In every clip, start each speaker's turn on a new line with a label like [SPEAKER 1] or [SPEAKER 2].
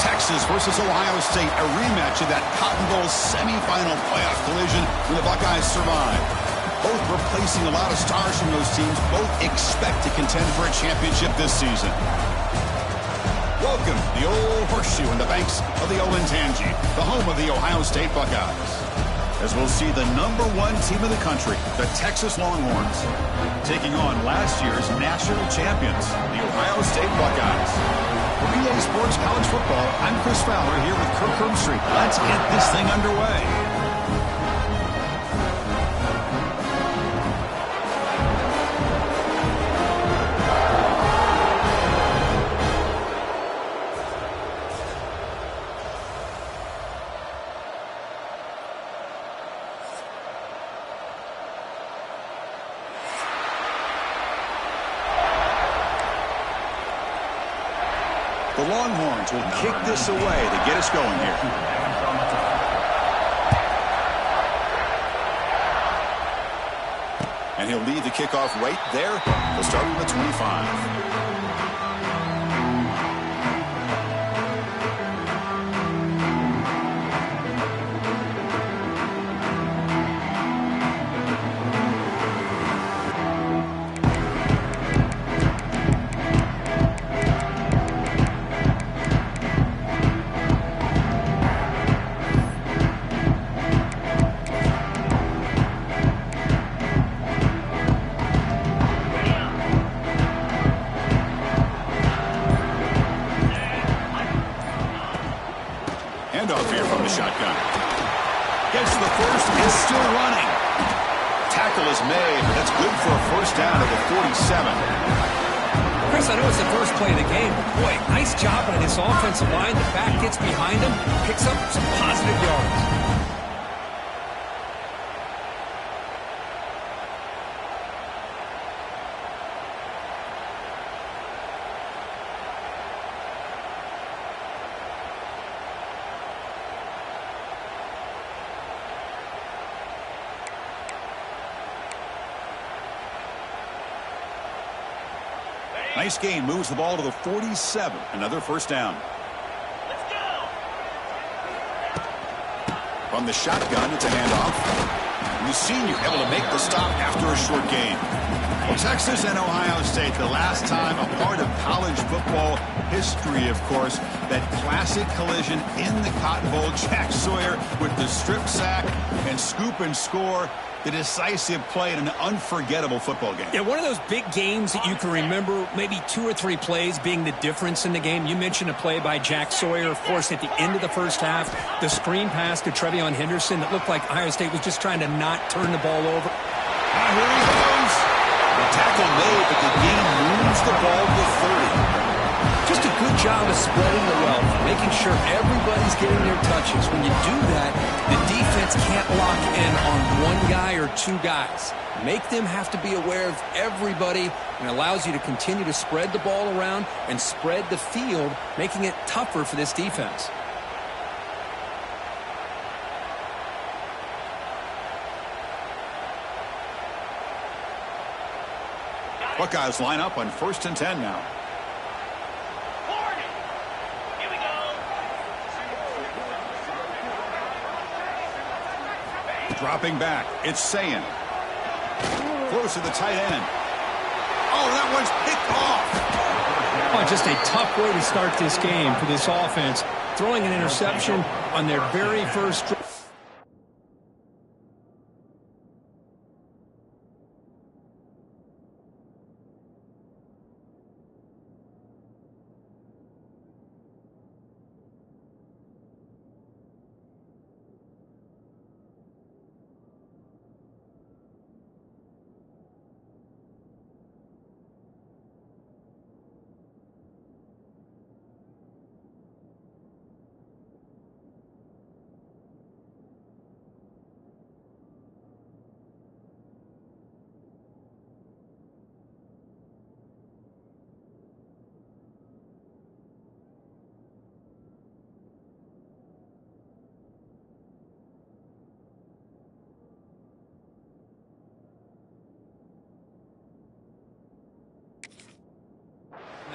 [SPEAKER 1] Texas versus Ohio State, a rematch of that Cotton Bowl semifinal playoff collision when the Buckeyes survived. Both replacing a lot of stars from those teams. Both expect to contend for a championship this season. Welcome to the Old Horseshoe in the banks of the Olentangy, the home of the Ohio State Buckeyes. As we'll see the #1 team in the country, the Texas Longhorns, taking on last year's national champions, the Ohio State Buckeyes. For EA Sports College Football, I'm Chris Fowler here with Kirk Herbstreit. Let's get this thing underway. The Longhorns will kick this away to get us going here. And he'll lead the kickoff right there. He'll start with the 25. Handoff here from the shotgun. Gets to the first and still running. Tackle is made. That's good for a first down at the 47.
[SPEAKER 2] Chris, I know it's the first play of the game, but boy, nice job by this offensive line. The back gets behind him, picks up some positive yards.
[SPEAKER 1] Nice gain, moves the ball to the 47. Another first down.
[SPEAKER 3] Let's go.
[SPEAKER 1] From the shotgun, it's a handoff. The senior able to make the stop after a short gain. Well, Texas and Ohio State, the last time a part of college football history, of course, that classic collision in the Cotton Bowl. Jack Sawyer with the strip sack and scoop and score. The decisive play in an unforgettable football game.
[SPEAKER 2] Yeah, one of those big games that you can remember, maybe 2 or 3 plays being the difference in the game. You mentioned a play by Jack Sawyer, of course, at the end of the first half. The screen pass to Trevion Henderson that looked like Ohio State was just trying to not turn the ball over.
[SPEAKER 1] Now here he goes. The tackle made, but the game moves the ball to 30.
[SPEAKER 2] Just a good job of spreading the wealth, making sure everybody's getting their touches. When you do that, the defense can't lock in on one guy or 2 guys. Make them have to be aware of everybody, and allows you to continue to spread the ball around and spread the field, making it tougher for this defense.
[SPEAKER 1] Buckeyes line up on 1st and 10 now. Dropping back, it's Sayin. Close to the tight end. Oh, that one's picked off.
[SPEAKER 2] Oh, just a tough way to start this game for this offense. Throwing an interception on their very first drive.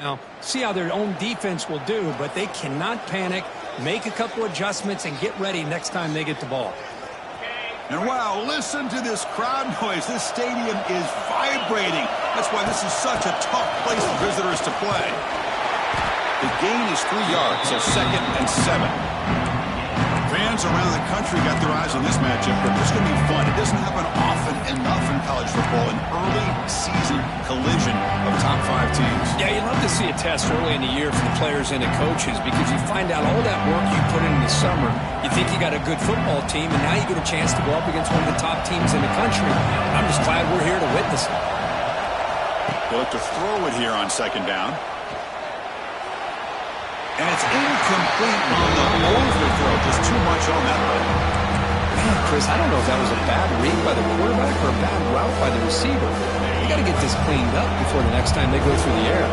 [SPEAKER 2] Now, see how their own defense will do, but they cannot panic, make a couple adjustments, and get ready next time they get the ball.
[SPEAKER 1] And wow, listen to this crowd noise. This stadium is vibrating. That's why this is such a tough place for visitors to play. The gain is 3 yards, so 2nd and 7. Fans around the country got their eyes on this matchup, but it's going to be fun. It doesn't happen often enough in college football, an early season collision of top 5 teams.
[SPEAKER 2] Yeah, you love to see a test early in the year for the players and the coaches because you find out all that work you put in the summer. You think you got a good football team, and now you get a chance to go up against one of the top teams in the country. I'm just glad we're here to witness it.
[SPEAKER 1] They'll look to throw it here on 2nd down. And it's incomplete on the overthrow. Just too much on that play.
[SPEAKER 2] Man, Chris, I don't know if that was a bad read by the quarterback or a bad route by the receiver. They got to get this cleaned up before the next time they go through the air.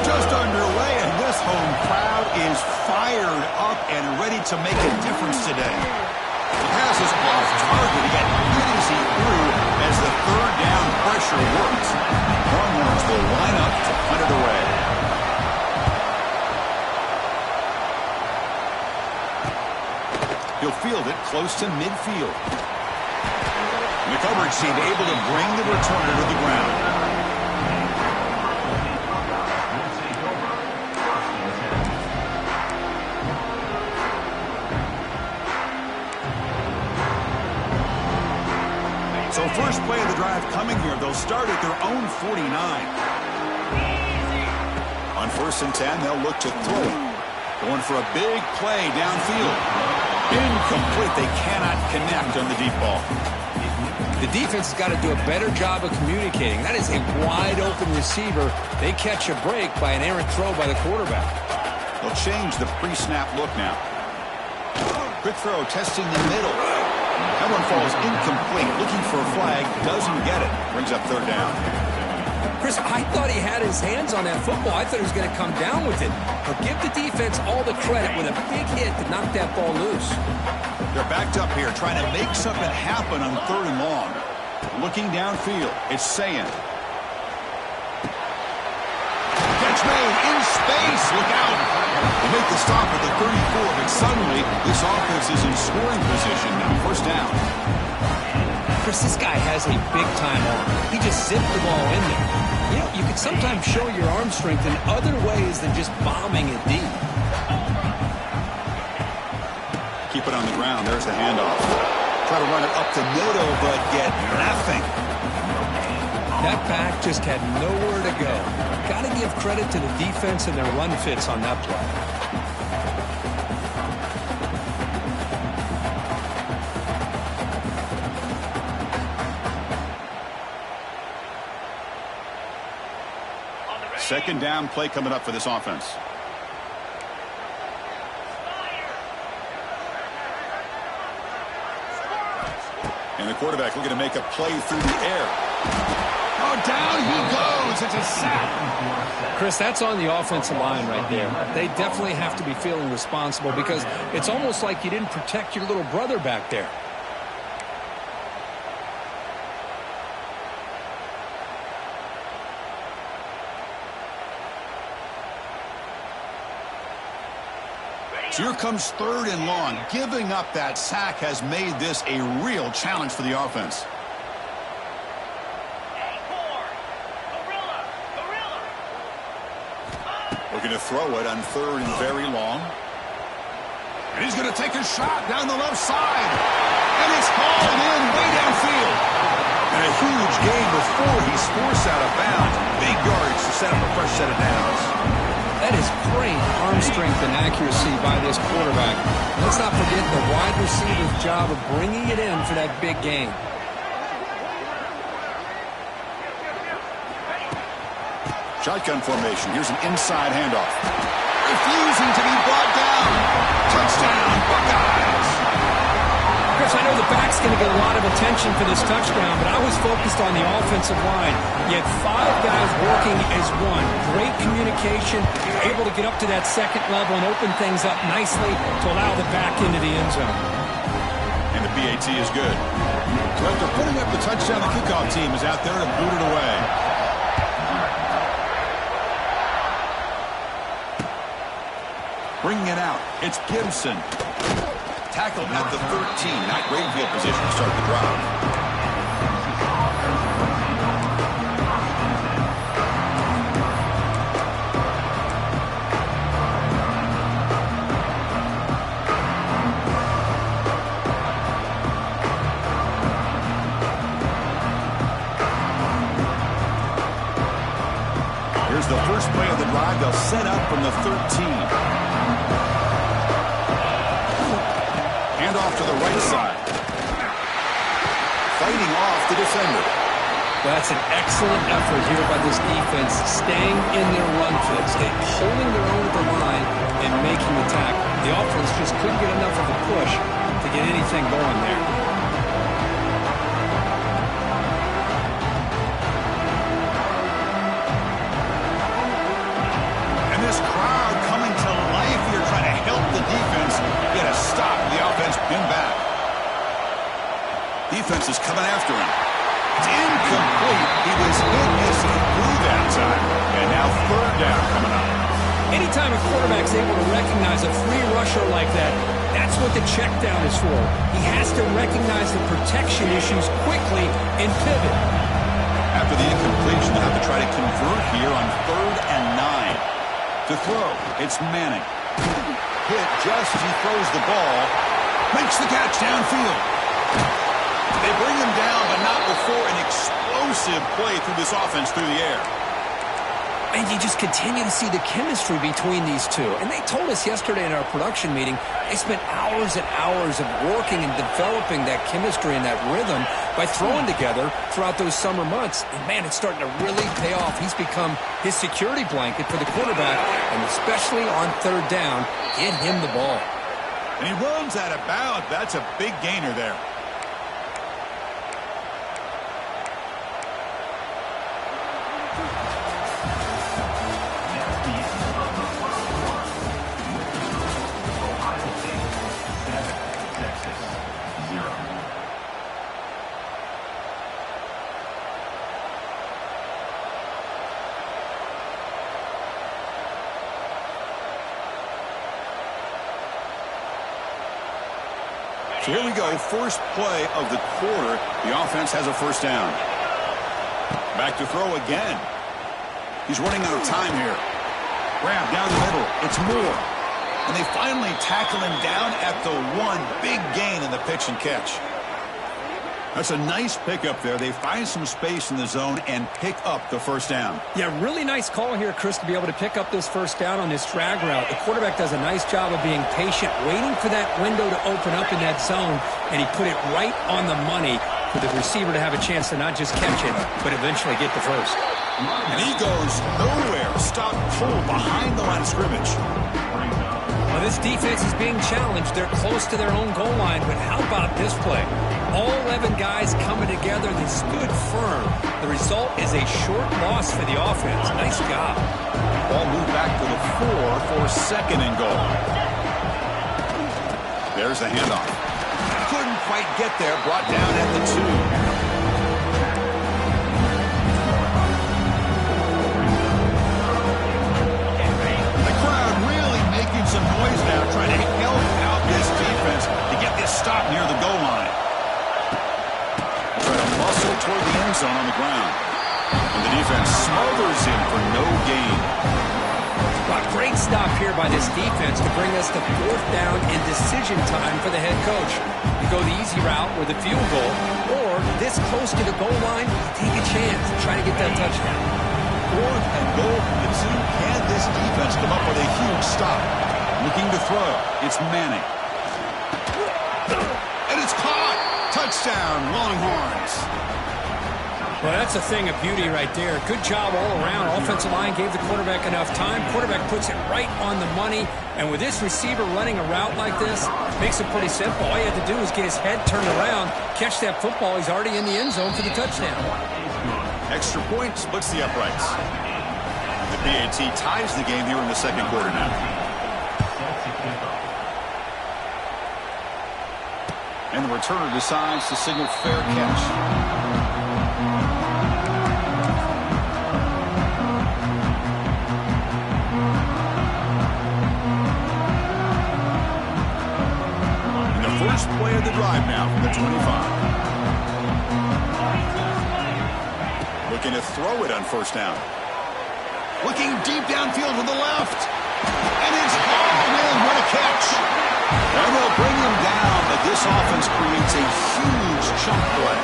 [SPEAKER 1] Just underway, and this home crowd is fired up and ready to make a difference today. The pass is off target, yet good as he threw as the 3rd down pressure works. Longhorns will line up to punt it away. He'll field it close to midfield. And the coverage team able to bring the returner to the ground. So first play of the drive coming here. They'll start at their own 49. On 1st and 10, they'll look to throw it. Going for a big play downfield. Incomplete. They cannot connect on the deep ball.
[SPEAKER 2] The defense has got to do a better job of communicating. That is a wide-open receiver. They catch a break by an errant throw by the quarterback.
[SPEAKER 1] They'll change the pre-snap look now. Quick throw, testing the middle. That one falls incomplete. Looking for a flag, doesn't get it. Brings up 3rd down.
[SPEAKER 2] Chris, I thought he had his hands on that football. I thought he was going to come down with it. But give the defense all the credit with a big hit to knock that ball loose.
[SPEAKER 1] They're backed up here, trying to make something happen on 3rd and long. Looking downfield, it's Sayin. Catch made in space. Look out. They make the stop at the 34, but suddenly this offense is in scoring position now. 1st down.
[SPEAKER 2] Chris, this guy has a big-time arm. He just zipped the ball in there. You know, you can sometimes show your arm strength in other ways than just bombing it deep.
[SPEAKER 1] Keep it on the ground. There's the handoff. Try to run it up the middle, but get nothing.
[SPEAKER 2] That back just had nowhere to go. Got to give credit to the defense and their run fits on that play.
[SPEAKER 1] Second down play coming up for this offense. And the quarterback looking to make a play through the air. Oh, down he goes. It's a sack.
[SPEAKER 2] Chris, that's on the offensive line right there. They definitely have to be feeling responsible because it's almost like you didn't protect your little brother back there.
[SPEAKER 1] So here comes 3rd and long. Giving up that sack has made this a real challenge for the offense. Looking to throw it on 3rd and very long. And he's going to take a shot down the left side. And it's hauled in way downfield. And a huge gain before he's forced out of bounds. Big yards to set up a fresh set of downs.
[SPEAKER 2] That is great arm strength and accuracy by this quarterback. Let's not forget the wide receiver's job of bringing it in for that big gain.
[SPEAKER 1] Shotgun formation. Here's an inside handoff. Refusing to be brought down. Touchdown, Buckeyes.
[SPEAKER 2] Chris, I know the back's going to get a lot of attention for this touchdown, but I was focused on the offensive line. You had 5 guys working as one. Great communication, able to get up to that second level and open things up nicely to allow the back into the end zone.
[SPEAKER 1] And the PAT is good. So after putting up the touchdown, the kickoff team is out there to boot it away. Bringing it out, it's Gibson. Tackled at the 13. Not great field position to start the drive. Here's the first play of the drive. They'll set up from the 13. Hand off to the right side. Fighting off the defender.
[SPEAKER 2] That's an excellent effort here by this defense, staying in their run fix, holding their own at the line and making the tackle. The offense just couldn't get enough of a push to get anything going there.
[SPEAKER 1] This crowd coming to life here, trying to help the defense get a stop. The offense pinned back. Defense is coming after him. It's incomplete. He was hit as he threw that time. And now third down coming up.
[SPEAKER 2] Anytime a quarterback's able to recognize a free rusher like that, that's what the check down is for. He has to recognize the protection issues quickly and pivot.
[SPEAKER 1] After the incompletion, they'll have to try to convert here on 3rd and 9. To throw, it's Manning. Hit just as he throws the ball. Makes the catch downfield. They bring him down, but not before an explosive play through this offense through the air.
[SPEAKER 2] And you just continue to see the chemistry between these two. And they told us yesterday in our production meeting, they spent hours and hours of working and developing that chemistry and that rhythm by throwing together throughout those summer months. And, man, it's starting to really pay off. He's become his security blanket for the quarterback, and especially on 3rd down, get him the ball.
[SPEAKER 1] And he runs out of bounds. That's a big gainer there. So here we go, first play of the quarter. The offense has a first down. Back to throw again. He's running out of time here. Grab down the middle. It's Moore. And they finally tackle him down at the 1. Big gain in the pitch and catch. That's a nice pickup there. They find some space in the zone and pick up the first down.
[SPEAKER 2] Yeah, really nice call here, Chris, to be able to pick up this first down on this drag route. The quarterback does a nice job of being patient, waiting for that window to open up in that zone, and he put it right on the money for the receiver to have a chance to not just catch it, but eventually get the first.
[SPEAKER 1] And he goes nowhere. Stop cold behind the line of scrimmage.
[SPEAKER 2] Well, this defense is being challenged. They're close to their own goal line, but how about this play? All 11 guys coming together. They stood firm. The result is a short loss for the offense. Nice job.
[SPEAKER 1] Ball moved back to the 4 for 2nd and goal. There's the handoff. Couldn't quite get there. Brought down at the 2. Some noise now trying to help out this defense to get this stop near the goal line. Try to muscle toward the end zone on the ground. And the defense smothers him for no gain.
[SPEAKER 2] Well, great stop here by this defense to bring us to 4th down and decision time for the head coach. You go the easy route with a field goal, or this close to the goal line, you take a chance and try to get that touchdown.
[SPEAKER 1] 4th and goal from the 2. Can this defense come up with a huge stop? Looking to throw. It's Manning. And it's caught. Touchdown, Longhorns.
[SPEAKER 2] Well, that's a thing of beauty right there. Good job all around. Offensive line gave the quarterback enough time. Quarterback puts it right on the money. And with this receiver running a route like this, makes it pretty simple. All you have to do is get his head turned around, catch that football. He's already in the end zone for the touchdown.
[SPEAKER 1] Extra point splits the uprights. The PAT ties the game here in the 2nd quarter now. And the returner decides to signal fair catch. first play of the drive now from the 25. Looking to throw it on first down. Looking deep downfield with the left. And it's hauled in. What a catch. And they'll bring him down, but this offense creates a huge chunk play.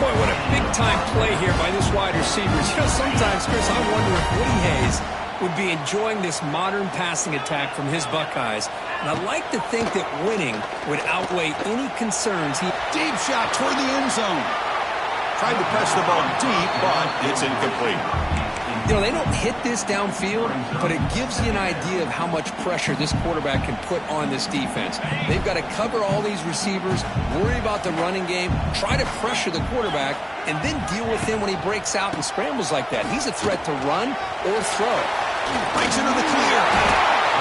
[SPEAKER 2] Boy, what a big-time play here by this wide receivers. You know, sometimes, Chris, I wonder if Woody Hayes would be enjoying this modern passing attack from his Buckeyes. And I'd like to think that winning would outweigh any concerns.
[SPEAKER 1] Deep shot toward the end zone. Tried to press the ball deep, but it's incomplete.
[SPEAKER 2] You know, they don't hit this downfield, but it gives you an idea of how much pressure this quarterback can put on this defense. They've got to cover all these receivers, worry about the running game, try to pressure the quarterback, and then deal with him when he breaks out and scrambles like that. He's a threat to run or throw.
[SPEAKER 1] Breaks into the clear.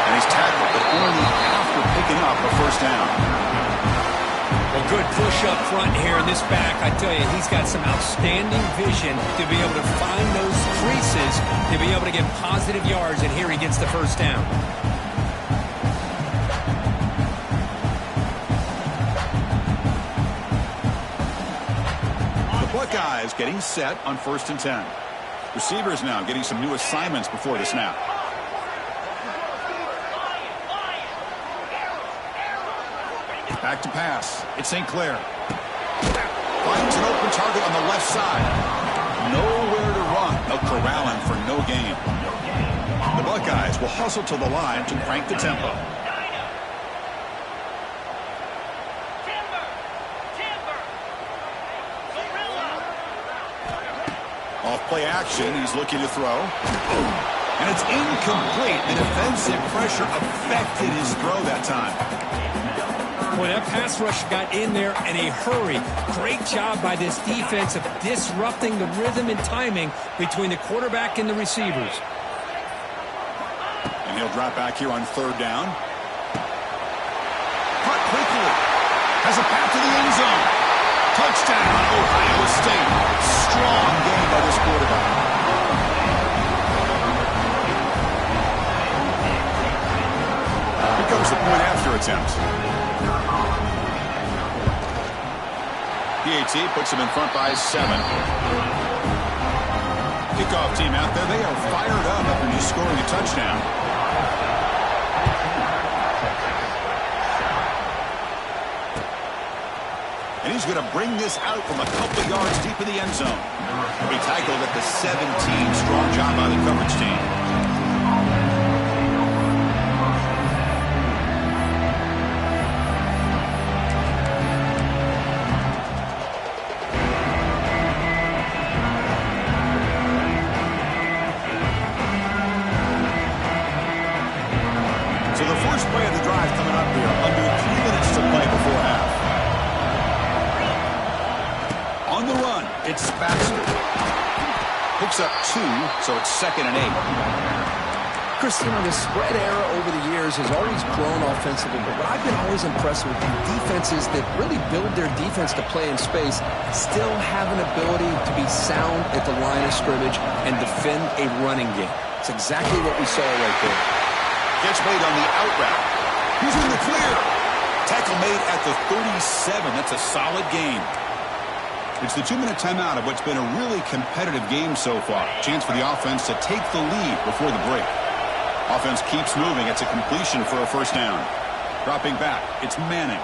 [SPEAKER 1] And he's tackled, but only after picking up a first down.
[SPEAKER 2] Well, good push up front here in this back. I tell you, he's got some outstanding vision to be able to find those creases, to be able to get positive yards, and here he gets the first down.
[SPEAKER 1] The Buckeyes getting set on 1st and 10. Receivers now getting some new assignments before the snap. Back to pass. It's St. Clair. Finds an open target on the left side. Nowhere to run. They'll corral him for no gain. The Buckeyes will hustle to the line to crank the tempo. Off play action. He's looking to throw. And it's incomplete. The defensive pressure affected his throw that time.
[SPEAKER 2] Boy, that pass rush got in there in a hurry. Great job by this defense of disrupting the rhythm and timing between the quarterback and the receivers.
[SPEAKER 1] And he'll drop back here on 3rd down. Cut quickly. Has a path to the end zone. Touchdown, Ohio State. Strong game by this quarterback. Here comes the point after attempt. PAT puts him in front by 7. Kickoff team out there. They are fired up after just scoring a touchdown. And he's going to bring this out from a couple of yards deep in the end zone. He tackled at the 17. Strong job by the coverage team. So the first play of the drive coming up here. Under 3 minutes to play before half. On the run, it's Baxter. Picks up 2, so it's 2nd and 8.
[SPEAKER 2] Chris, you know, the spread era over the years has always grown offensively, but what I've been always impressed with defenses that really build their defense to play in space still have an ability to be sound at the line of scrimmage and defend a running game. It's exactly what we saw right there.
[SPEAKER 1] Catch made on the out route. He's in the clear. Tackle made at the 37. That's a solid gain. It's the 2-minute timeout of what's been a really competitive game so far. Chance for the offense to take the lead before the break. Offense keeps moving. It's a completion for a first down. Dropping back, it's Manning.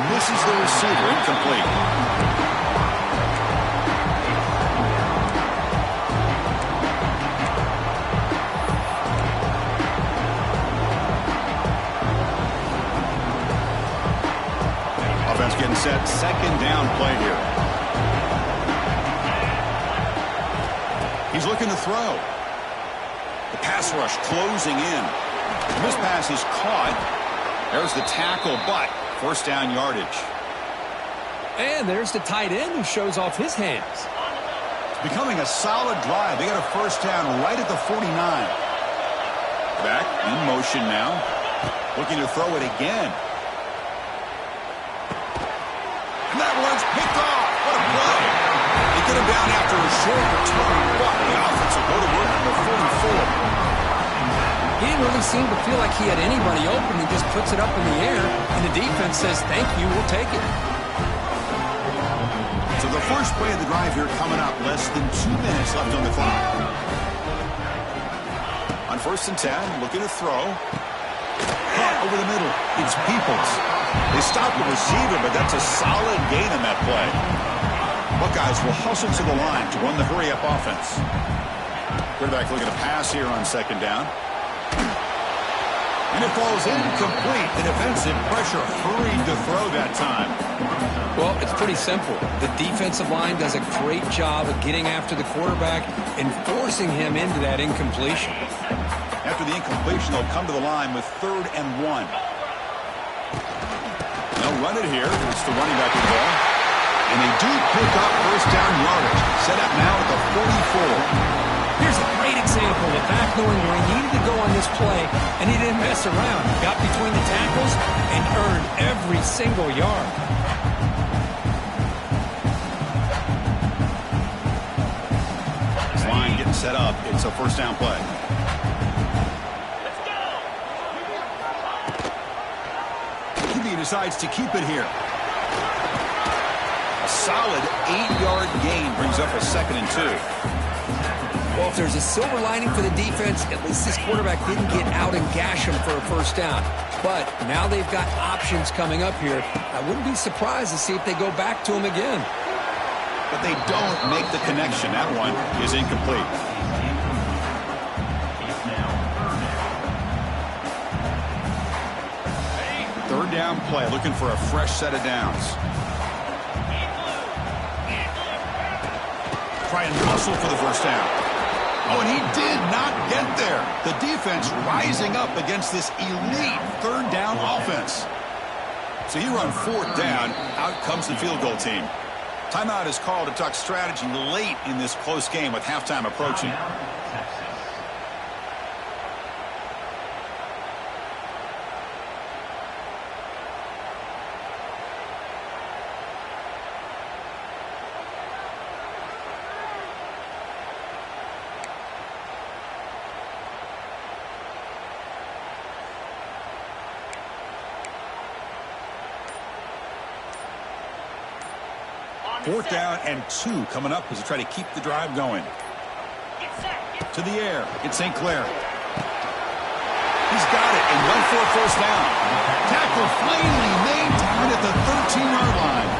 [SPEAKER 1] Misses the receiver, incomplete. Getting set, 2nd down play here. He's looking to throw. The pass rush closing in. And this pass is caught. There's the tackle, but first down yardage.
[SPEAKER 2] And there's the tight end who shows off his hands.
[SPEAKER 1] It's becoming a solid drive. They got a first down right at the 49. Back in motion now. Looking to throw it again. And that one's picked off. What a play. They get him down after a short return, but the offense will go to work on the 44.
[SPEAKER 2] He didn't really seem to feel like he had anybody open. He just puts it up in the air, and the defense says, thank you, we'll take it.
[SPEAKER 1] So the first play of the drive here coming up. Less than 2 minutes left on the clock. On 1st and 10, looking to throw. Caught over the middle. It's Peoples. They stopped the receiver, but that's a solid gain in that play. Buckeyes will hustle to the line to run the hurry-up offense. Quarterback looking to pass here on 2nd down. And it falls incomplete. The defensive pressure hurried to throw that time.
[SPEAKER 2] Well, it's pretty simple. The defensive line does a great job of getting after the quarterback and forcing him into that incompletion.
[SPEAKER 1] After the incompletion, they'll come to the line with 3rd and 1. They'll run it here. It's the running back with the ball. And they do pick up 1st down yardage. Set up now at the 44.
[SPEAKER 2] Here's a great example of back knowing where he needed to go on this play, and he didn't mess around. He got between the tackles and earned every single yard.
[SPEAKER 1] This line getting set up. It's a 1st down play. QB decides to keep it here. A solid 8-yard gain brings up a 2nd and 2.
[SPEAKER 2] Well, if there's a silver lining for the defense, at least this quarterback didn't get out and gash him for a 1st down. But now they've got options coming up here. I wouldn't be surprised to see if they go back to him again.
[SPEAKER 1] But they don't make the connection. That one is incomplete. Third down play, looking for a fresh set of downs. Try and hustle for the 1st down. Oh, and he did not get there. The defense rising up against this elite 3rd down offense. So you run 4th down, out comes the field goal team. Timeout is called to talk strategy late in this close game with halftime approaching. Fourth down and 2 coming up as they try to keep the drive going. To the air. It's St. Clair. He's got it and went for a 1st down. Tackle finally made down at the 13-yard line.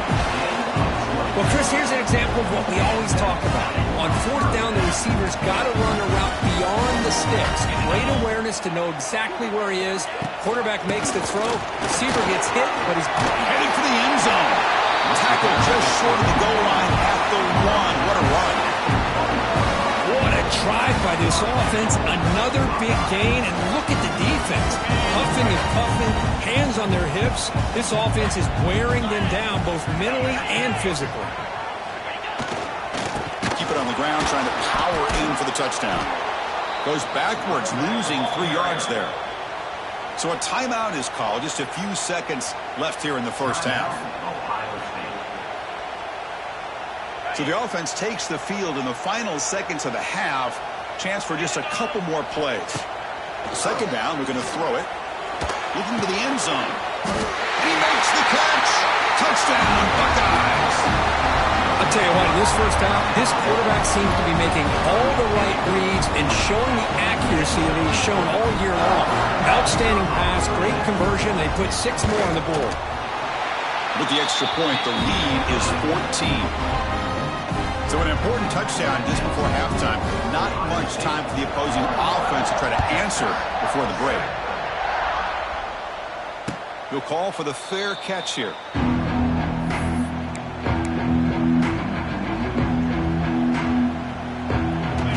[SPEAKER 2] Well, Chris, here's an example of what we always talk about. On 4th down, the receiver's got to run a route beyond the sticks. Great awareness to know exactly where he is. Quarterback makes the throw. Receiver gets hit, but he's
[SPEAKER 1] heading for the end zone. Tackle just short of the goal line at the 1. What a run.
[SPEAKER 2] What a drive by this offense. Another big gain, and look at the defense. Huffing and puffing, hands on their hips. This offense is wearing them down both mentally and physically.
[SPEAKER 1] Keep it on the ground, trying to power in for the touchdown. Goes backwards, losing 3 yards there. So a timeout is called. Just a few seconds left here in the 1st half. So the offense takes the field in the final seconds of the half. Chance for just a couple more plays. 2nd down, we're going to throw it. Looking to the end zone. And he makes the catch. Touchdown, Buckeyes.
[SPEAKER 2] I'll tell you what, in this 1st half, this quarterback seems to be making all the right reads and showing the accuracy that he's shown all year long. Outstanding pass, great conversion. They put 6 more on the board.
[SPEAKER 1] With the extra point, the lead is 14. So an important touchdown just before halftime. Not much time for the opposing offense to try to answer before the break. He'll call for the fair catch here.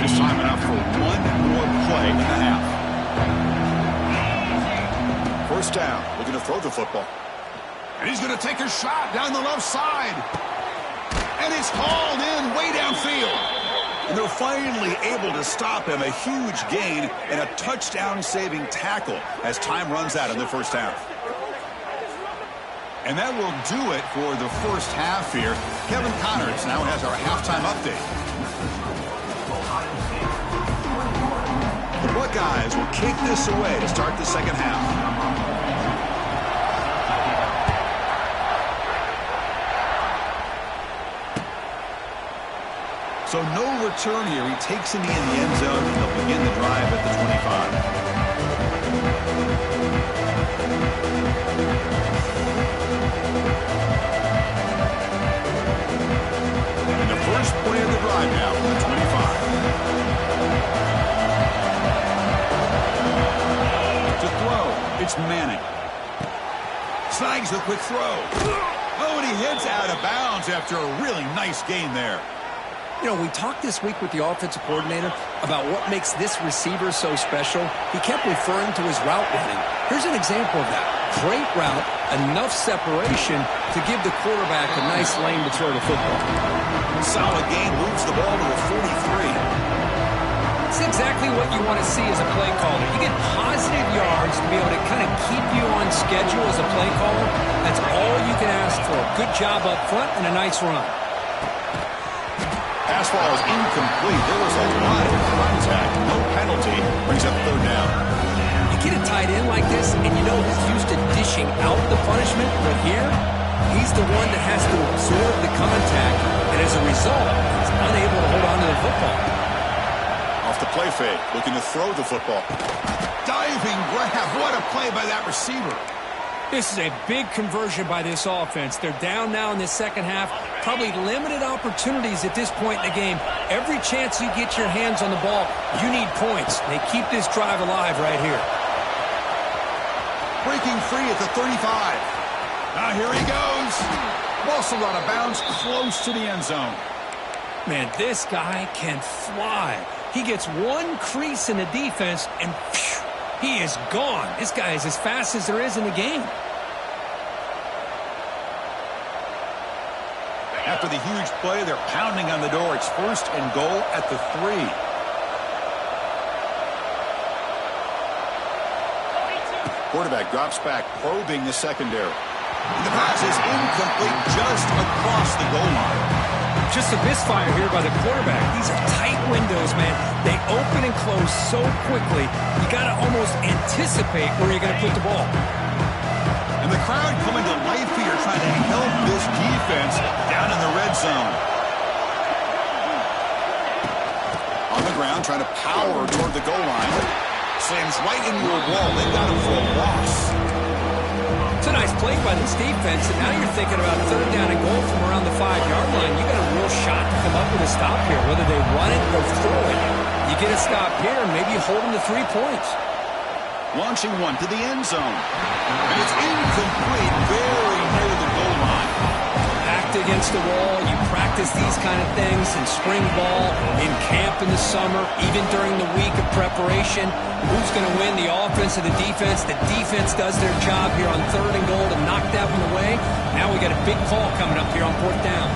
[SPEAKER 1] Just time enough for one more play in the half. 1st down. Looking to throw the football. And he's going to take a shot down the left side. And it's hauled in way downfield. And they're finally able to stop him. A huge gain and a touchdown-saving tackle as time runs out in the 1st half. And that will do it for the 1st half here. Kevin Connors now has our halftime update. Buckeyes will kick this away to start the second half. So no return here. He takes it in the end zone, and they'll begin the drive at the 25. And the first play of the drive now from the 25. To throw, it's Manning. Snags the quick throw. Oh, and he heads out of bounds after a really nice gain there.
[SPEAKER 2] You know, we talked this week with the offensive coordinator about what makes this receiver so special. He kept referring to his route running. Here's an example of that. Great route, enough separation to give the quarterback a nice lane to throw the football.
[SPEAKER 1] Solid gain, moves the ball to a 43.
[SPEAKER 2] It's exactly what you want to see as a play caller. You get positive yards to be able to kind of keep you on schedule as a play caller. That's all you can ask for. Good job up front and a nice run.
[SPEAKER 1] Pass ball is incomplete. There was a lot of contact. No penalty. Brings up third down.
[SPEAKER 2] You get a tight end like this, and you know he's used to dishing out the punishment, but here, he's the one that has to absorb the contact, and as a result, he's unable to hold on to the football.
[SPEAKER 1] Off the play fake, looking to throw the football. Diving grab. What a play by that receiver.
[SPEAKER 2] This is a big conversion by this offense. They're down now in this second half. Probably limited opportunities at this point in the game. Every chance you get your hands on the ball, you need points. They keep this drive alive right here.
[SPEAKER 1] Breaking free at the 35. Now here he goes. Also out of bounds, close to the end zone.
[SPEAKER 2] Man, this guy can fly. He gets one crease in the defense, and phew, he is gone. This guy is as fast as there is in the game.
[SPEAKER 1] After the huge play, they're pounding on the door. It's first and goal at the 3. Quarterback drops back, probing the secondary. The pass is incomplete just across the goal line.
[SPEAKER 2] Just a misfire here by the quarterback. These are tight windows, man. They open and close so quickly, you got to almost anticipate where you're going to put the ball.
[SPEAKER 1] And the crowd coming to life here, trying to help this defense down in the red zone. On the ground, trying to power toward the goal line. Slams right into a wall. They got him for a loss.
[SPEAKER 2] It's a nice play by this defense, and now you're thinking about third down and goal from around the 5-yard line. You got a real shot to come up with a stop here, whether they run it or throw it. You get a stop here, and maybe you hold them to 3 points.
[SPEAKER 1] Launching one to the end zone. And it's incomplete, very near the goal line.
[SPEAKER 2] Backed against the wall, you practice these kind of things in spring ball, in camp in the summer, even during the week of preparation. Who's going to win, the offense or the defense? The defense does their job here on third and goal to knock that one away. Now we got a big call coming up here on fourth down.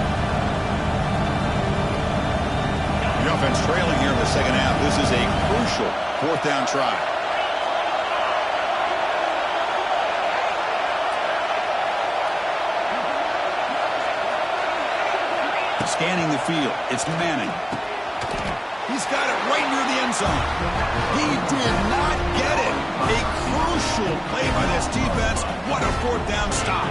[SPEAKER 1] The offense trailing here in the second half. This is a crucial fourth down try. Scanning the field. It's Manning. He's got it right near the end zone. He did not get it. A crucial play by this defense. What a fourth down stop.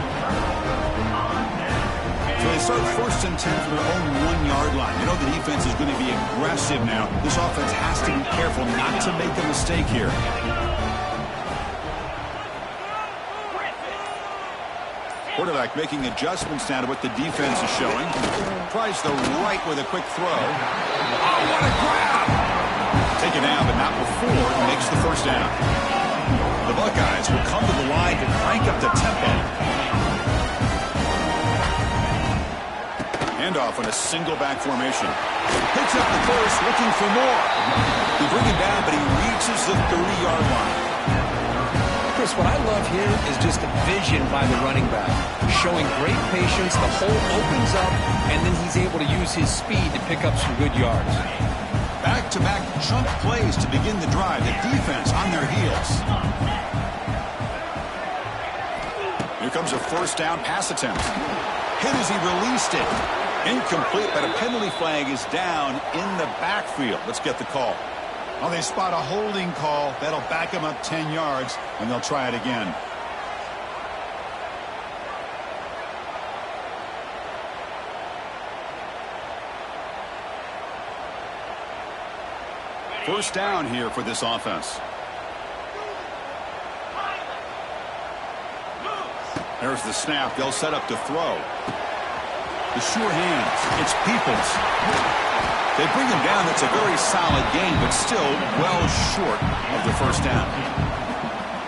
[SPEAKER 1] So they start first and 10 from their own 1-yard line. You know the defense is going to be aggressive now. This offense has to be careful not to make a mistake here. Quarterback making adjustments now to what the defense is showing. Tries the right with a quick throw. Oh, what a grab! Taken down, but not before it makes the first down. The Buckeyes will come to the line to crank up the tempo. Handoff on a single back formation. Picks up the course, looking for more. They bring him down, but he reaches the 30-yard line.
[SPEAKER 2] Chris, what I love here is just the vision by the running back. Showing great patience, the hole opens up, and then he's able to use his speed to pick up some good yards.
[SPEAKER 1] Back-to-back chunk plays to begin the drive. The defense on their heels. Here comes a first down pass attempt. Hit as he released it. Incomplete, but a penalty flag is down in the backfield. Let's get the call. Well, they spot a holding call. That'll back them up 10 yards, and they'll try it again. First down here for this offense. There's the snap. They'll set up to throw. The sure hands. It's Peoples. They bring him down. That's a very solid gain, but still well short of the first down.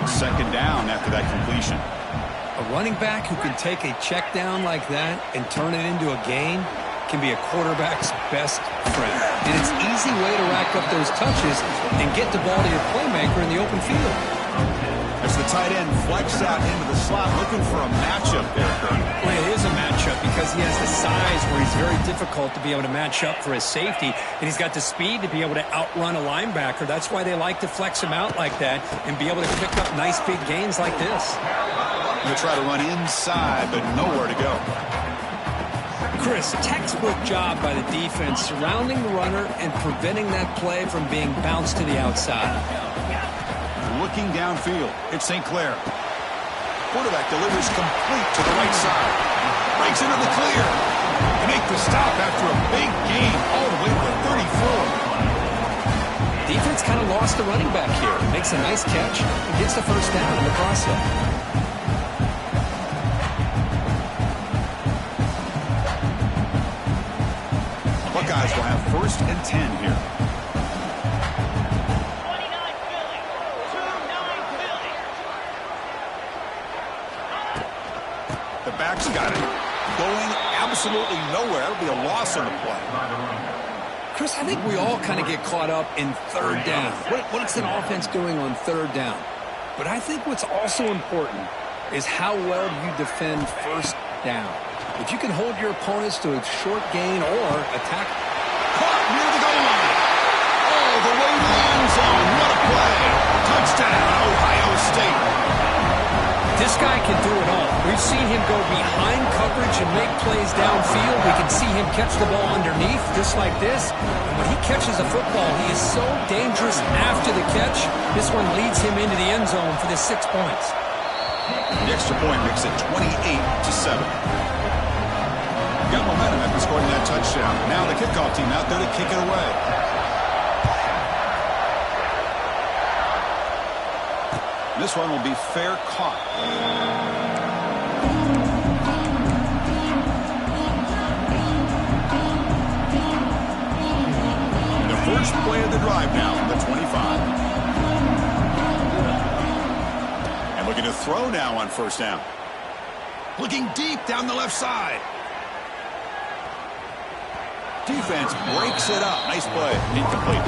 [SPEAKER 1] Second down after that completion.
[SPEAKER 2] A running back who can take a check down like that and turn it into a gain can be a quarterback's best friend. And it's an easy way to rack up those touches and get the ball to your playmaker in the open field.
[SPEAKER 1] As the tight end flexed out into the slot, looking for a matchup there, Kurt.
[SPEAKER 2] Well, it is a matchup because he has the size where he's very difficult to be able to match up for his safety, and he's got the speed to be able to outrun a linebacker. That's why they like to flex him out like that and be able to pick up nice big gains like this.
[SPEAKER 1] He'll try to run inside, but nowhere to go.
[SPEAKER 2] Chris, textbook job by the defense surrounding the runner and preventing that play from being bounced to the outside.
[SPEAKER 1] Looking downfield, it's St. Clair. Quarterback delivers complete to the right side. Breaks into the clear. They make the stop after a big gain all the way to the 34.
[SPEAKER 2] Defense kind of lost the running back here. Makes a nice catch and gets the first down in the process.
[SPEAKER 1] Buckeyes will have 1st and 10 here. The back's got it. Going absolutely nowhere. It'll be a loss on the play.
[SPEAKER 2] Chris, I think we all kind of get caught up in third down. What's an offense doing on third down? But I think what's also important is how well you defend first down. If you can hold your opponents to a short gain or attack.
[SPEAKER 1] Caught near the goal line. All the way to the end zone. What a play. Touchdown, Ohio State.
[SPEAKER 2] This guy can do it all. We've seen him go behind coverage and make plays downfield. We can see him catch the ball underneath, just like this. And when he catches a football, he is so dangerous after the catch. This one leads him into the end zone for the 6 points.
[SPEAKER 1] The extra point makes it 28-7. Got momentum after scoring that touchdown. Now the kickoff team out there to kick it away. This one will be fair caught. The first play of the drive now from the 25. And looking to throw now on first down. Looking deep down the left side. Defense breaks it up. Nice play. Incomplete.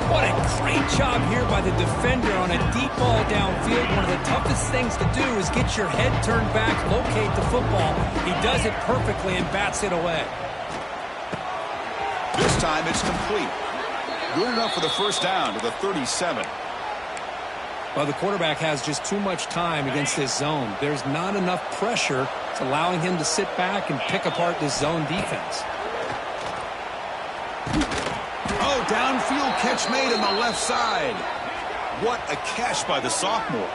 [SPEAKER 2] What a great job here by the defender on a deep ball downfield. One of the toughest things to do is get your head turned back, locate the football. He does it perfectly and bats it away.
[SPEAKER 1] This time it's complete. Good enough for the first down to the 37.
[SPEAKER 2] Well, the quarterback has just too much time against this zone. There's not enough pressure. It's allowing him to sit back and pick apart this zone defense.
[SPEAKER 1] Oh, downfield catch made on the left side. What a catch by the sophomore.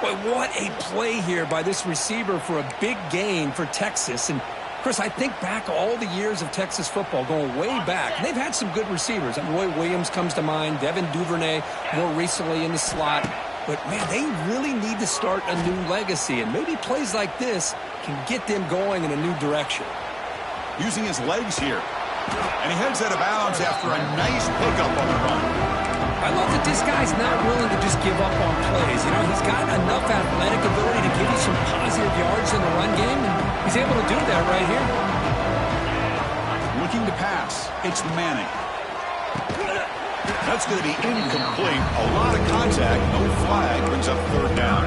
[SPEAKER 2] Boy, what a play here by this receiver for a big gain for Texas. And, Chris, I think back all the years of Texas football, going way back. And they've had some good receivers. Roy Williams comes to mind, Devin Duvernay more recently in the slot. But, man, they really need to start a new legacy. And maybe plays like this can get them going in a new direction.
[SPEAKER 1] Using his legs here. And he heads out of bounds after a nice pickup on the run.
[SPEAKER 2] I love that this guy's not willing to just give up on plays. You know, he's got enough athletic ability to give you some positive yards in the run game, and he's able to do that right here.
[SPEAKER 1] Looking to pass. It's Manning. That's going to be incomplete. A lot of contact. No flag. Brings up third down.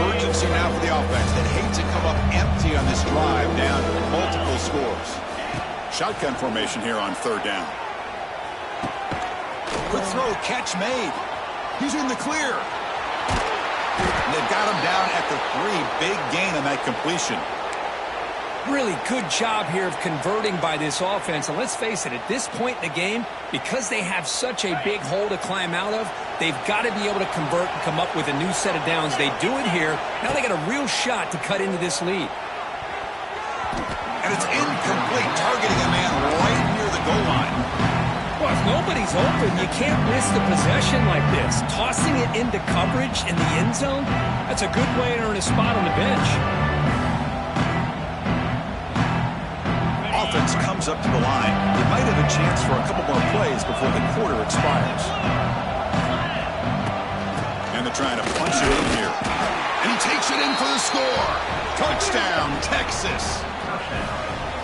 [SPEAKER 1] Urgency now for the offense. They'd hate to come up empty on this drive, down multiple scores. Shotgun formation here on third down. Quick throw, catch made. He's in the clear. And they've got him down at the 3. Big gain on that completion.
[SPEAKER 2] Really good job here of converting by this offense. And let's face it, at this point in the game, because they have such a big hole to climb out of, they've got to be able to convert and come up with a new set of downs. They do it here. Now they got a real shot to cut into this lead.
[SPEAKER 1] And it's incomplete, targeting a man right near the goal line.
[SPEAKER 2] Well, if nobody's open, you can't miss the possession like this. Tossing it into coverage in the end zone, that's a good way to earn a spot on the bench.
[SPEAKER 1] Offense comes up to the line. They might have a chance for a couple more plays before the quarter expires. And they're trying to punch it in here. And he takes it in for the score. Touchdown, Texas.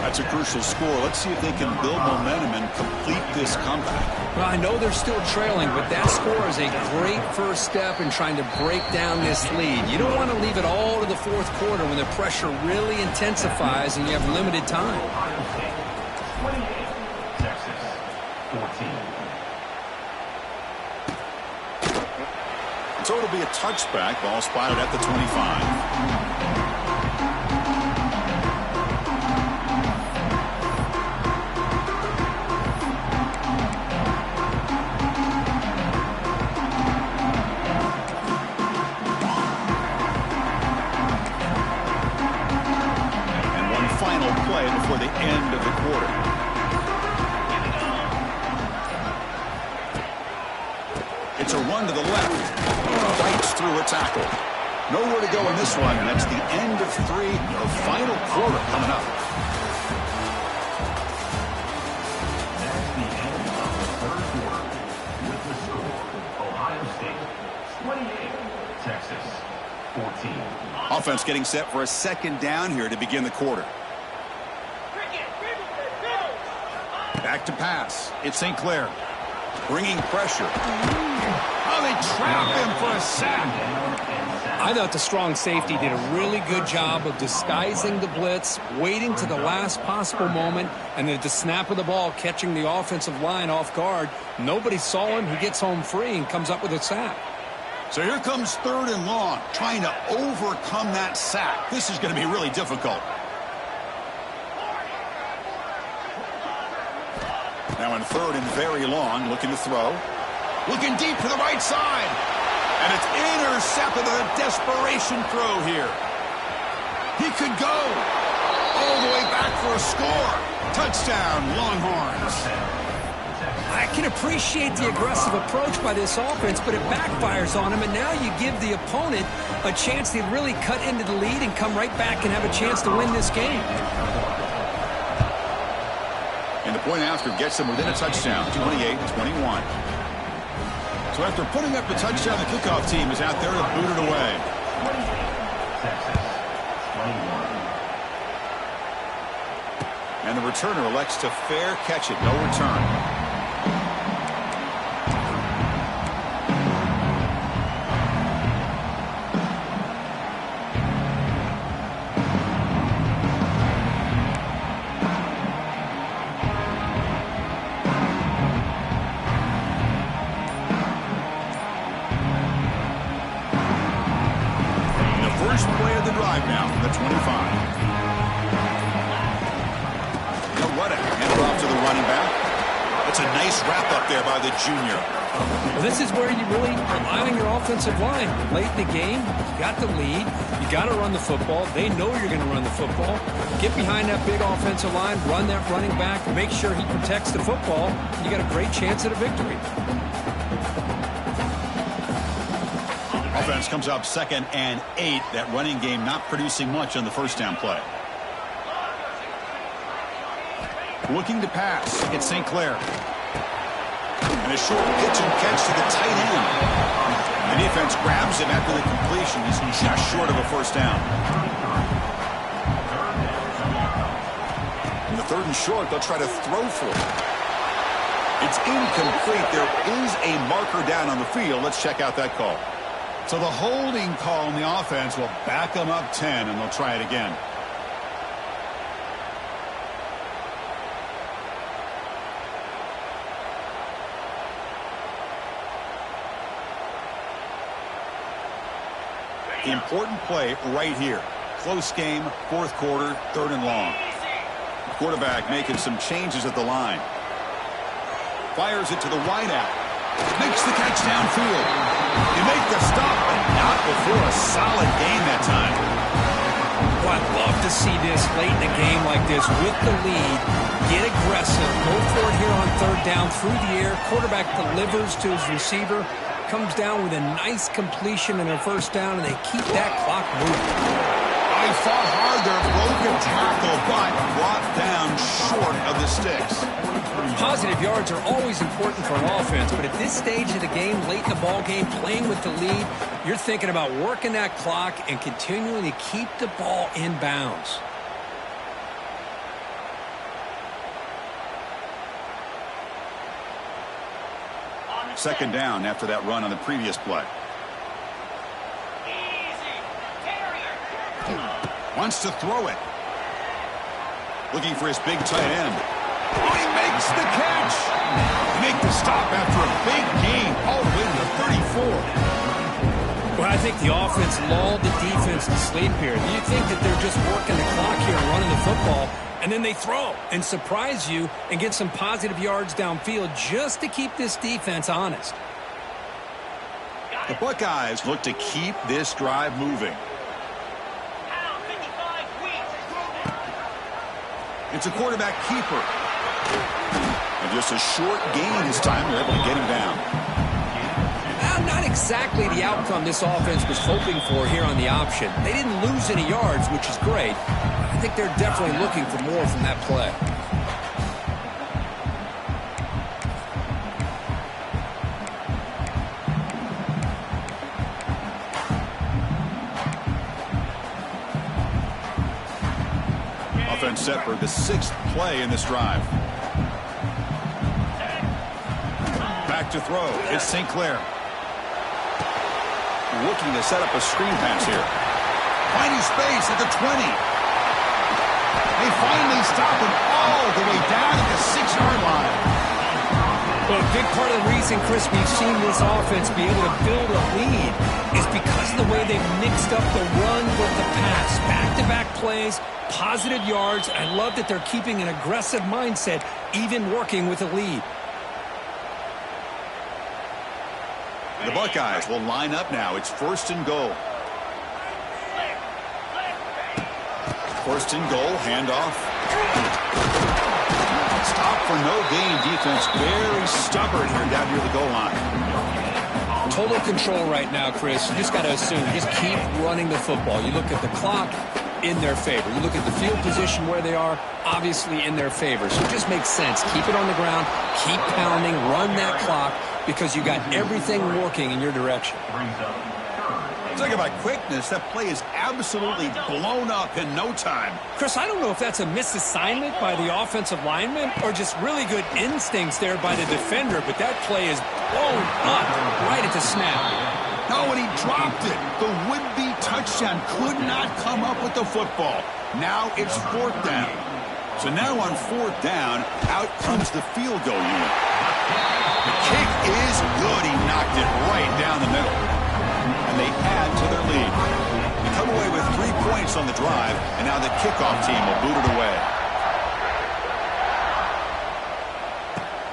[SPEAKER 1] That's a crucial score. Let's see if they can build momentum and complete this comeback.
[SPEAKER 2] Well, I know they're still trailing, but that score is a great first step in trying to break down this lead. You don't want to leave it all to the fourth quarter when the pressure really intensifies and you have limited time.
[SPEAKER 3] Texas, 14.
[SPEAKER 1] So it'll be a touchback. Ball spotted at the 25. Before the end of the quarter. It's a run to the left. Fights through a tackle. Nowhere to go in this one. That's the end of 3. The final quarter coming up.
[SPEAKER 3] That's the end of the third quarter. With the score, Ohio State 28, Texas 14.
[SPEAKER 1] Offense getting set for a second down here to begin the quarter. Back to pass. It's St. Clair. Bringing pressure. Oh, they trap him for a sack.
[SPEAKER 2] I thought the strong safety did a really good job of disguising the blitz, waiting to the last possible moment, and then at the snap of the ball, catching the offensive line off guard. Nobody saw him. He gets home free and comes up with a sack.
[SPEAKER 1] So here comes 3rd and long, trying to overcome that sack. This is going to be really difficult. Now in 3rd and very long, looking to throw. Looking deep to the right side. And it's intercepted on a desperation throw here. He could go all the way back for a score. Touchdown, Longhorns.
[SPEAKER 2] I can appreciate the aggressive approach by this offense, but it backfires on him, and now you give the opponent a chance to really cut into the lead and come right back and have a chance to win this game.
[SPEAKER 1] And the point after gets them within a touchdown, 28-21. So after putting up the touchdown, the kickoff team is out there to boot it away.
[SPEAKER 3] Texas 21.
[SPEAKER 1] And the returner elects to fair catch it, no return. First play of the drive now from the 25. Now what a handoff to the running back. That's a nice wrap up there by the junior.
[SPEAKER 2] Well, this is where you really rely on your offensive line. Late in the game, you got the lead. You got to run the football. They know you're going to run the football. Get behind that big offensive line, run that running back, make sure he protects the football. You got a great chance at a victory.
[SPEAKER 1] Offense comes up 2nd and 8. That running game not producing much on the first down play. Looking to pass. It's St. Clair. And a short pitch and catch to the tight end. The defense grabs him after the completion. He's just short of a first down. In the 3rd and short, they'll try to throw for it. It's incomplete. There is a marker down on the field. Let's check out that call. So the holding call on the offense will back them up 10, and they'll try it again. The important play right here. close game, fourth quarter, 3rd and long. Quarterback making some changes at the line. Fires it to the wideout. Makes the catch downfield. You make the stop, but not before a solid gain that time.
[SPEAKER 2] Well, I'd love to see this late in a game like this with the lead. Get aggressive. Go for it here on 3rd down through the air. Quarterback delivers to his receiver. Comes down with a nice completion and a 1st down, and they keep that clock moving.
[SPEAKER 1] He fought hard there, broke a tackle, but brought down short of the sticks.
[SPEAKER 2] Positive yards are always important for an offense, but at this stage of the game, late in the ball game, playing with the lead, you're thinking about working that clock and continuing to keep the ball in bounds.
[SPEAKER 1] Second down after that run on the previous play. Wants to throw it. Looking for his big tight end. Oh, he makes the catch. Make the stop after a big gain all the way to the 34.
[SPEAKER 2] Well, I think the offense lulled the defense to sleep here. You think that they're just working the clock here and running the football, and then they throw and surprise you and get some positive yards downfield just to keep this defense honest.
[SPEAKER 1] The Buckeyes look to keep this drive moving. It's a quarterback keeper. And just a short gain this time. They're able to get him down.
[SPEAKER 2] Not exactly the outcome this offense was hoping for here on the option. They didn't lose any yards, which is great. I think they're definitely looking for more from that play.
[SPEAKER 1] Offense set for the 6th play in this drive. Back to throw. It's St. Clair. Looking to set up a screen pass here. Finding space at the 20. They finally stop him all the way down at the 6-yard line.
[SPEAKER 2] Well, a big part of the reason, Chris, we've seen this offense be able to build a lead is because of the way they've mixed up the run with the pass. Back-to-back plays, positive yards. I love that they're keeping an aggressive mindset, even working with a lead.
[SPEAKER 1] The Buckeyes will line up now. It's 1st and goal. 1st and goal, handoff. Stop for no gain. Defense very stubborn here down near the goal line.
[SPEAKER 2] Total control right now, Chris. You just got to assume. Just keep running the football. You look at the clock, in their favor. You look at the field position where they are, obviously in their favor. So it just makes sense. Keep it on the ground. Keep pounding. Run that clock because you got everything working in your direction.
[SPEAKER 1] Talk about quickness. That play is absolutely blown up in no time.
[SPEAKER 2] Chris, I don't know if that's a misassignment by the offensive lineman or just really good instincts there by the defender, but that play is blown up right at the snap.
[SPEAKER 1] No, and he dropped it. The would-be touchdown could not come up with the football. Now it's 4th down. So now on 4th down, out comes the field goal unit. The kick is good. He knocked it right down the middle. And they add to their lead. They come away with 3 points on the drive, and now the kickoff team will boot it away.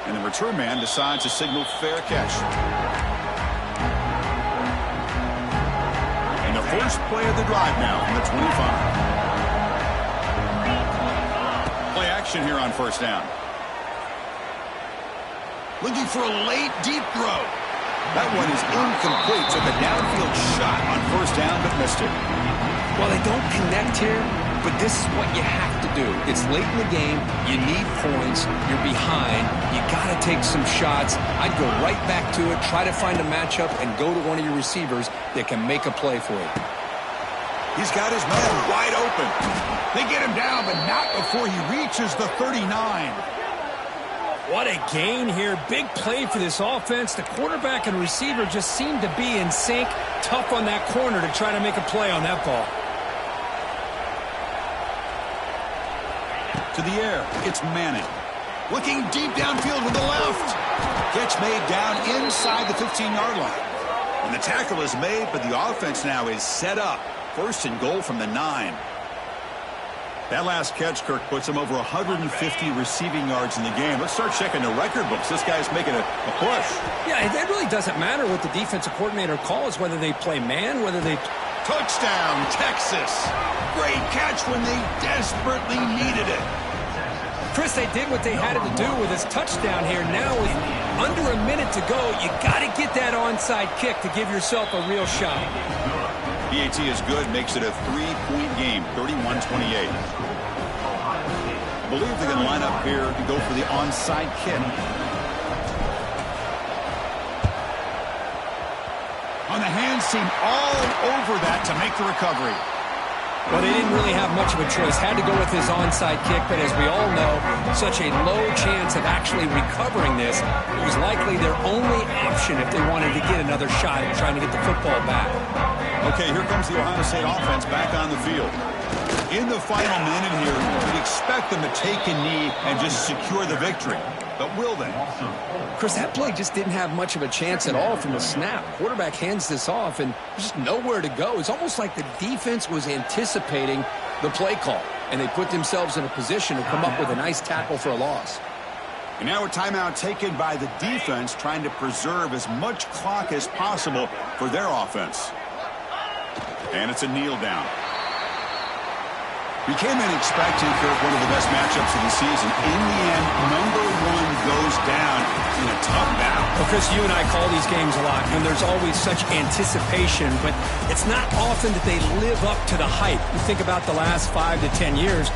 [SPEAKER 1] And the return man decides to signal fair catch. And the first play of the drive now from the 25. Play action here on 1st down. Looking for a late, deep throw. That one is incomplete. Took a downfield shot on 1st down, but missed it.
[SPEAKER 2] Well, they don't connect here, but this is what you have to do. It's late in the game. You need points. You're behind. You got to take some shots. I'd go right back to it, try to find a matchup, and go to one of your receivers that can make a play for you.
[SPEAKER 1] He's got his man wide open. They get him down, but not before he reaches the 39.
[SPEAKER 2] What a gain here. Big play for this offense. The quarterback and receiver just seem to be in sync. Tough on that corner to try to make a play on that ball.
[SPEAKER 1] To the air, it's Manning. Looking deep downfield with the left. Catch made down inside the 15-yard line. And the tackle is made, but the offense now is set up. First and goal from the 9. That last catch, Kirk, puts him over 150 receiving yards in the game. Let's start checking the record books. This guy's making a push.
[SPEAKER 2] Yeah, it really doesn't matter what the defensive coordinator calls, whether they play man, whether they...
[SPEAKER 1] Touchdown, Texas. Great catch when they desperately needed it.
[SPEAKER 2] Chris, they did what they had to do with his touchdown here. Now, with under a minute to go, you got to get that onside kick to give yourself a real shot.
[SPEAKER 1] PAT is good, makes it a 3-point game, 31-28. I believe they're going to line up here to go for the onside kick. On the hands team all over that to make the recovery.
[SPEAKER 2] Well, they didn't really have much of a choice. Had to go with his onside kick, but as we all know, such a low chance of actually recovering this. It was likely their only option if they wanted to get another shot at trying to get the football back.
[SPEAKER 1] Okay, here comes the Ohio State offense back on the field. In the final minute here, you'd expect them to take a knee and just secure the victory. But will they?
[SPEAKER 2] Chris, that play just didn't have much of a chance at all from the snap. Quarterback hands this off, and there's just nowhere to go. It's almost like the defense was anticipating the play call, and they put themselves in a position to come up with a nice tackle for a loss.
[SPEAKER 1] And now a timeout taken by the defense, trying to preserve as much clock as possible for their offense. And it's a kneel down. We came in expecting, Kirk, one of the best matchups of the season. In the end, number 1 goes down in a tough battle.
[SPEAKER 2] Well, Chris, you and I call these games a lot, and there's always such anticipation, but it's not often that they live up to the hype. You think about the last 5 to 10 years.